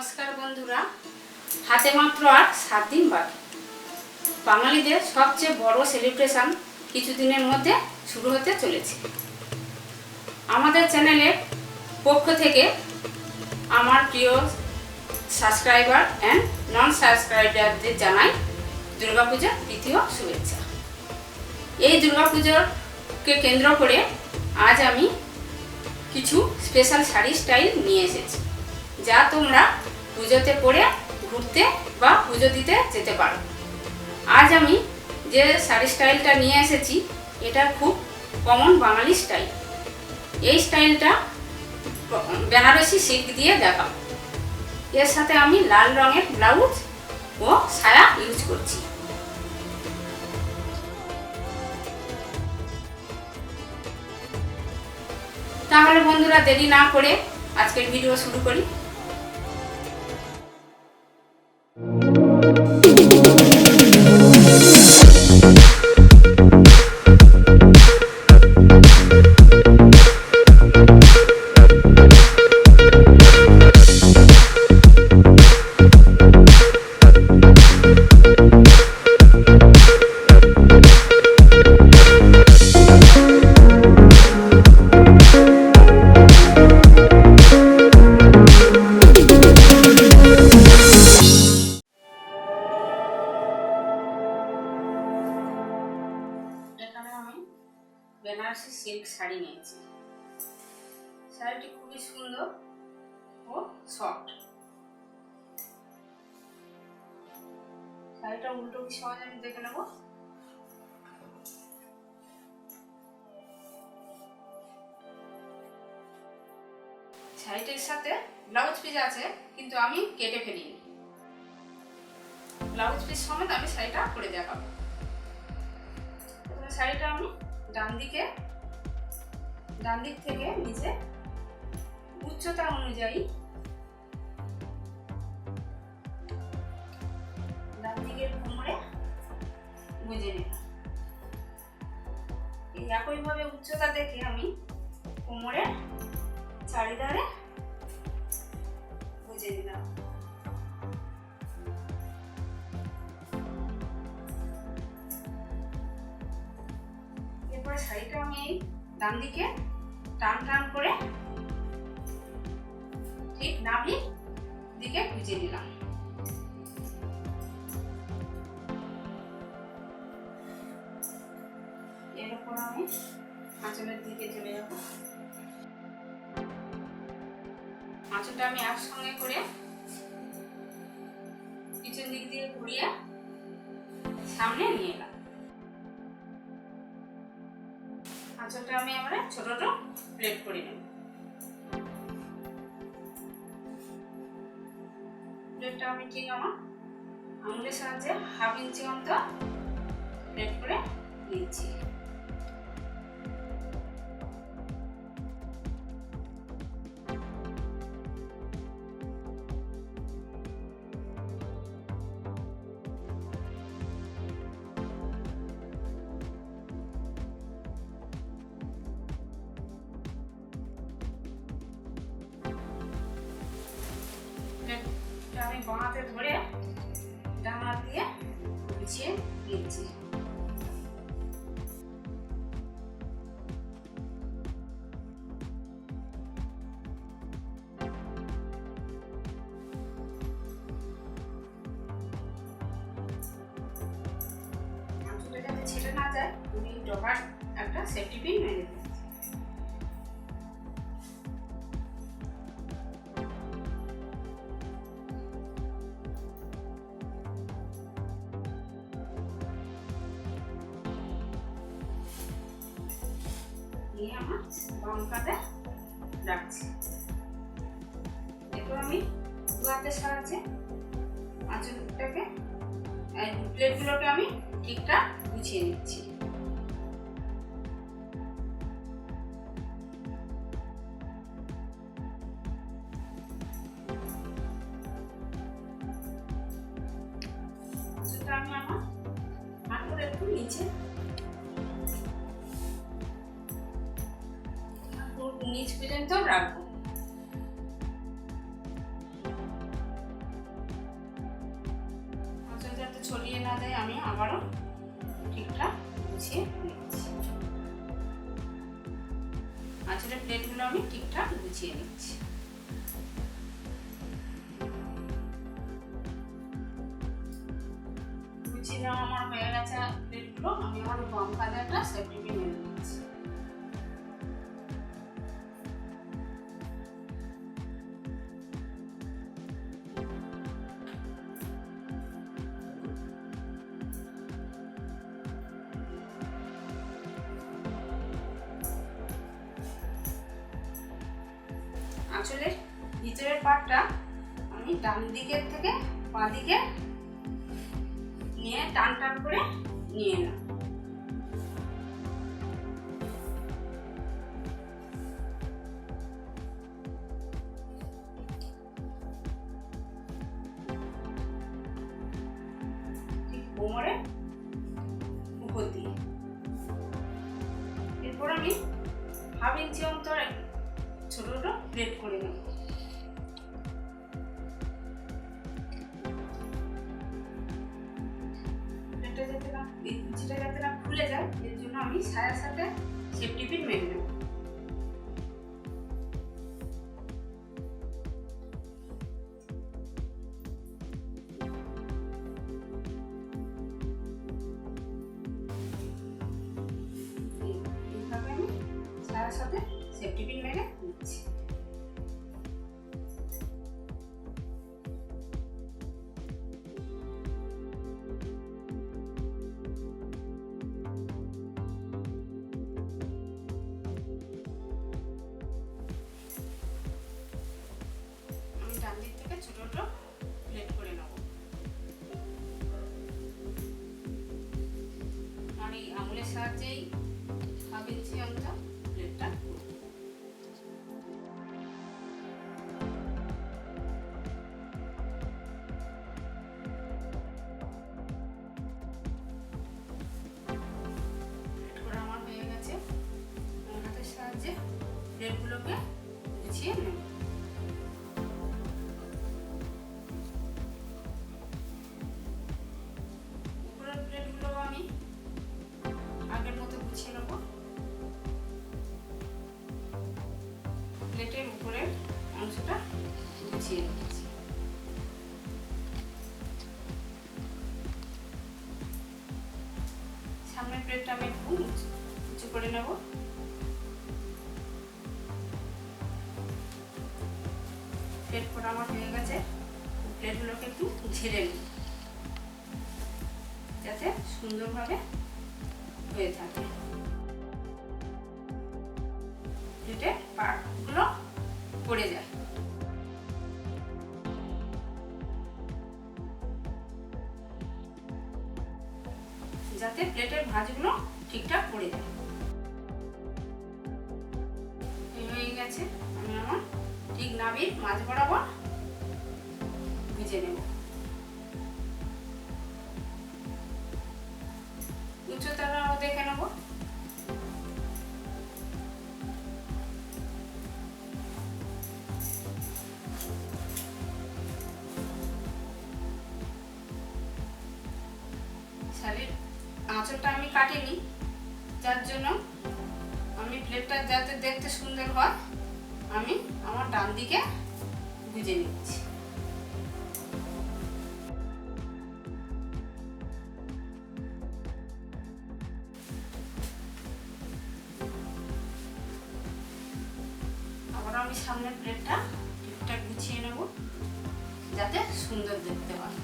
নমস্কার বন্ধুরা, হাতে মাত্র আর 7 দিন বাকি। বাঙালিদের সবচেয়ে বড় সেলিব্রেশন কিছুদিনের মধ্যে শুরু হতে চলেছে। আমাদের চ্যানেলের পক্ষ থেকে আমার প্রিয় সাবস্ক্রাইবার অ্যান্ড নন সাবস্ক্রাইবারদের জানাই দুর্গা পূজার তৃতীয় শুভেচ্ছা। এই দুর্গা পুজোকে কেন্দ্র করে আজ আমি কিছু স্পেশাল শাড়ি স্টাইল নিয়ে এসেছি, যা তোমরা পুজোতে পরে ঘুরতে বা পুজো দিতে যেতে পারো। আজ আমি যে শাড়ি স্টাইলটা নিয়ে এসেছি এটা খুব কমন বাঙালি স্টাইল। এই স্টাইলটা বেনারসি সিল্ক দিয়ে দেখাবো। এর সাথে আমি লাল রঙের ব্লাউজ ও সায়া ইউজ করছি। তাহলে বন্ধুরা দেরি না করে আজকের ভিডিও শুরু করি। বেনারসি সিল্ক শাড়ি নিয়েছি। শাড়িটি খুবই সুন্দর ও সফট। শাড়িটা উল্টো কি সহজ আমি দেখে নেব। শাড়িটির সাথে ব্লাউজ পিস আছে, কিন্তু আমি কেটে ফেলিনি। ব্লাউজ পিস সমেত আমি শাড়িটা করে দেখাবো। শাড়িটা আমি ডান দিক থেকে নিচে উচ্চতা অনুযায়ী ডান দিকের কোমরে গুঁজে নিলাম। এই একইভাবে উচ্চতা দেখে আমি কোমরের চারিধারে গুঁজে নিলাম। এরপরে শাড়িটা আমি ডান দিকে টান করে ঠিক নাভি দিকে গুঁজে নিলাম। এরপর আমি আঁচলের দিকে চলে যাব। আঁচলটা আমি একসঙ্গে করে পিছন দিক দিয়ে ঘুরিয়ে সামনে নিয়ে এলাম। আঁচলটা আমি আমরা ছোট ছোট প্লেট করে নেব। প্লেটটা আমি ঠিক আমার আঙুলের সাহায্যে 1/2 ইঞ্চি মতো প্লেট করে নিচ্ছি। আমি বাঁ হাতে ধরে ডান হাত দিয়ে গুছিয়ে নিচ্ছি। আঁচলটা যাতে ছেড়ে না যায় আমি ডগার একটা সেফটি পিন মেরে দিচ্ছি। আমার বাম কাঁধে রাখছি। এরপর আমি দু হাতের সাহায্যে আঁচলটাকে প্লেটগুলোকে আমি ঠিকঠাক গুছিয়ে নিচ্ছি। আঁচলটা আমি আমার হাতের একটু নিচে নিচ পর্যন্ত রাখবো। আবারও ঠিকঠাক গুছিয়ে নিচ্ছি। আঁচলের প্লেটগুলো আমি ঠিকঠাক গুছিয়ে নিচ্ছি। গুছিয়ে নেওয়া আমার হয়ে গেছে প্লেটগুলো। আমি আমার বাম কাঁধে একটা সেফটি পিন মেরে নিচ্ছি। আঁচলের ভিতরের পাটটা আমি ডান দিকের থেকে বাঁ দিকে নিয়ে টান টান করে নিয়ে নাও। ঠিক কোমরে উপর দিয়ে। এরপর আমি হাফ ইঞ্চি অন্তরে ছোট ছোট প্লেট করে নেব। এই কুচিটা যাতে না খুলে যায় এর জন্য আমি সায়ার সাথে সেফটি পিন মেরে নেব। এইভাবে আমি সায়ার সাথে সেফটি পিন মেরে নিচ্ছি। ডান দিক থেকে ছোট ছোট প্লেট করে নেব। আর এই আঙুলের সাহায্যেই হাফ ইঞ্চি অন্তর প্লেটটা করা আমার হয়ে গেছে। হাতের সাহায্যে প্লেটগুলোকে গুছিয়ে নেব। প্লেটগুলো আমি আগের মতো গুছিয়ে নেব। প্লেটের উপরের অংশটা গুছিয়ে নিচ্ছি। সামনের প্লেটটা আমি একটু উঁচু করে নেব। প্লেট করা আমার হয়ে গেছে। প্লেটগুলোকে একটু ঝেড়ে নিই যাতে সুন্দরভাবে হয়ে থাকে। প্লেটের পার্টগুলো পড়ে যায়। যাতে প্লেটের ভাঁজগুলো ঠিকঠাক পড়ে যায়। এই হয়ে গেছে। আমি আমার ঠিক নাভির মাঝ বরাবর গুজে নেব। উচ্চতাটাও দেখে নেব। শাড়ির আঁচলটা আমি কাটিনি, যার জন্য আমি প্লেটটা যাতে দেখতে সুন্দর হয় আমি আমার ডান দিকে গুজে নিচ্ছি। আমি সামনের প্লেটটা ঠিকঠাক গুছিয়ে নেব যাতে সুন্দর দেখতে হয়।